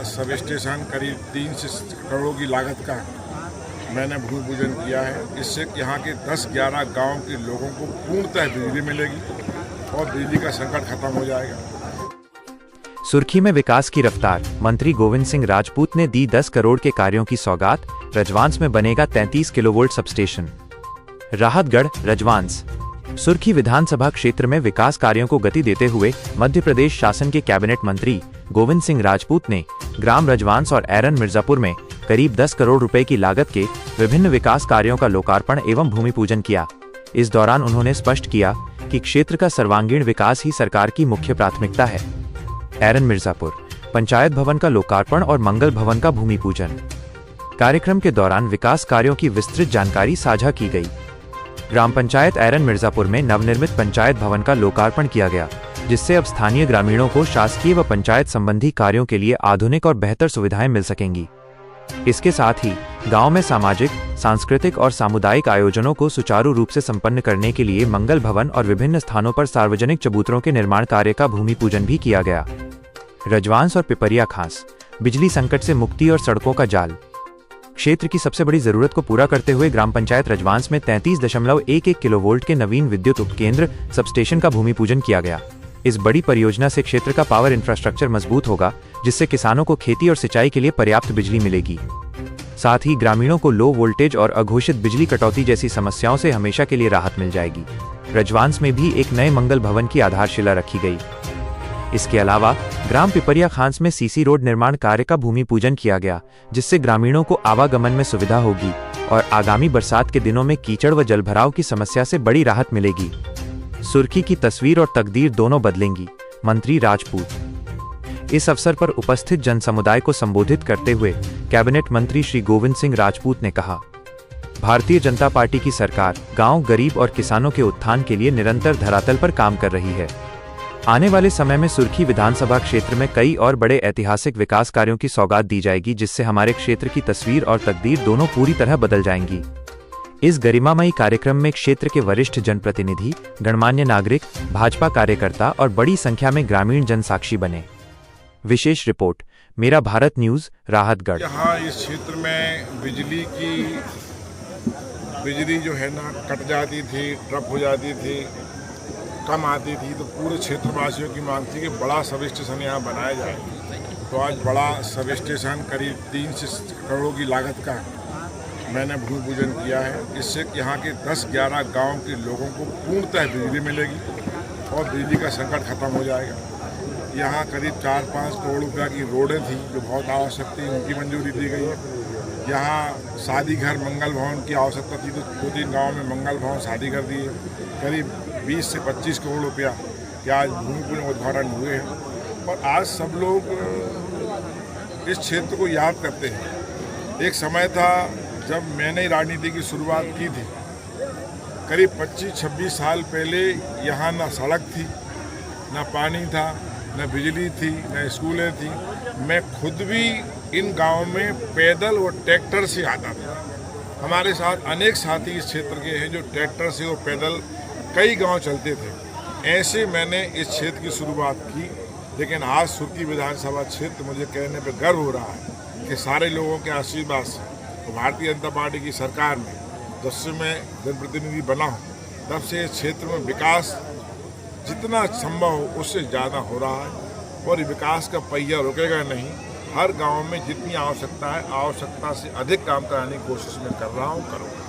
Sub station करीब 3 करोड़ की लागत का मैंने भूमि पूजन किया है। इससे यहाँ के 10-11 गांव के लोगों को पूर्णतः बिजली मिलेगी और बिजली का संकट खत्म हो जाएगा। सुर्खी में विकास की रफ्तार। मंत्री गोविंद सिंह राजपूत ने दी 10 करोड़ के कार्यों की सौगात। रजवांस में बनेगा 33 किलोवोल्ट सबस्टेशन। राहतगढ़ रजवांस। सुर्खी विधानसभा क्षेत्र में विकास कार्यों को गति देते हुए मध्य प्रदेश शासन के कैबिनेट मंत्री गोविंद सिंह राजपूत ने ग्राम रजवांस और एरन मिर्जापुर में करीब 10 करोड़ रुपए की लागत के विभिन्न विकास कार्यों का लोकार्पण एवं भूमि पूजन किया। इस दौरान उन्होंने स्पष्ट किया कि क्षेत्र का सर्वांगीण विकास ही सरकार की मुख्य प्राथमिकता है। एरन मिर्जापुर पंचायत भवन का लोकार्पण और मंगल भवन का भूमि पूजन। कार्यक्रम के दौरान विकास कार्यों की विस्तृत जानकारी साझा की गई। ग्राम पंचायत एरन मिर्जापुर में नवनिर्मित पंचायत भवन का लोकार्पण किया गया, जिससे अब स्थानीय ग्रामीणों को शासकीय व पंचायत संबंधी कार्यों के लिए आधुनिक और बेहतर सुविधाएं मिल सकेंगी। इसके साथ ही गांव में सामाजिक, सांस्कृतिक और सामुदायिक आयोजनों को सुचारू रूप से संपन्न करने के लिए मंगल भवन और विभिन्न स्थानों पर सार्वजनिक चबूतरों के निर्माण कार्य का भूमि पूजन भी किया गया। रजवांस और पिपरिया खास। बिजली संकट से मुक्ति और सड़कों का जाल। क्षेत्र की सबसे बड़ी जरूरत को पूरा करते हुए ग्राम पंचायत रजवांस में 33.11 किलोवोल्ट के नवीन विद्युत उपकेंद्र सबस्टेशन का भूमि पूजन किया गया। इस बड़ी परियोजना से क्षेत्र का पावर इंफ्रास्ट्रक्चर मजबूत होगा, जिससे किसानों को खेती और सिंचाई के लिए पर्याप्त बिजली मिलेगी। साथ ही ग्रामीणों को लो वोल्टेज और अघोषित बिजली कटौती जैसी समस्याओं से हमेशा के लिए राहत मिल जाएगी। रजवांस में भी एक नए मंगल भवन की आधारशिला रखी गई। इसके अलावा ग्राम पिपरिया खांस में सीसी रोड निर्माण कार्य का भूमि पूजन किया गया, जिससे ग्रामीणों को आवागमन में सुविधा होगी और आगामी बरसात के दिनों में कीचड़ व जलभराव की समस्या से बड़ी राहत मिलेगी। सुर्खी की तस्वीर और तकदीर दोनों बदलेंगी। मंत्री राजपूत। इस अवसर पर उपस्थित जनसमुदाय को संबोधित करते हुए कैबिनेट मंत्री श्री गोविंद सिंह राजपूत ने कहा, भारतीय जनता पार्टी की सरकार गांव, गरीब और किसानों के उत्थान के लिए निरंतर धरातल पर काम कर रही है। आने वाले समय में सुर्खी विधानसभा क्षेत्र में कई और बड़े ऐतिहासिक विकास कार्यों की सौगात दी जाएगी, जिससे हमारे क्षेत्र की तस्वीर और तकदीर दोनों पूरी तरह बदल जाएंगी। इस गरिमामयी कार्यक्रम में क्षेत्र के वरिष्ठ जनप्रतिनिधि, गणमान्य नागरिक, भाजपा कार्यकर्ता और बड़ी संख्या में ग्रामीण जन साक्षी बने। विशेष रिपोर्ट, मेरा भारत न्यूज, राहतगढ़। यहाँ इस क्षेत्र में बिजली जो है ना कट जाती थी, ट्रप हो जाती थी, कम आती थी, तो पूरे क्षेत्रवासियों की मांग थी कि बड़ा सब स्टेशन यहाँ बनाया जाए। तो आज बड़ा सब स्टेशन करीब 3 करोड़ की लागत का मैंने भूमि पूजन किया है। इससे यहाँ के 10-11 गांव के लोगों को पूर्णतः बिजली मिलेगी और बिजली का संकट खत्म हो जाएगा। यहाँ करीब 4-5 करोड़ रुपया की रोडें थी जो बहुत आवश्यक थी, उनकी मंजूरी दी गई है। यहाँ शादी घर, मंगल भवन की आवश्यकता थी, तो 2-3 गाँव में मंगल भवन, शादी घर दिए। करीब 20 से 25 करोड़ रुपया के आज भूमि पूजन उद्घाटन हुए हैं। और आज सब लोग इस क्षेत्र को याद करते हैं। एक समय था जब मैंने राजनीति की शुरुआत की थी, करीब 25-26 साल पहले यहाँ ना सड़क थी, ना पानी था, न बिजली थी, न स्कूलें थी। मैं खुद भी इन गाँव में पैदल और ट्रैक्टर से आता था। हमारे साथ अनेक साथी इस क्षेत्र के हैं जो ट्रैक्टर से और पैदल कई गांव चलते थे। ऐसे मैंने इस क्षेत्र की शुरुआत की। लेकिन आज सुर्खी विधानसभा क्षेत्र, मुझे कहने पर गर्व हो रहा है कि सारे लोगों के आशीर्वाद से तो भारतीय जनता पार्टी की सरकार में जब से मैं जनप्रतिनिधि बना हूँ, तब से इस क्षेत्र में विकास जितना संभव हो उससे ज़्यादा हो रहा है। और विकास का पहिया रुकेगा नहीं। हर गांव में जितनी आवश्यकता है, आवश्यकता से अधिक काम कराने की कोशिश मैं कर रहा हूँ, करूँगा।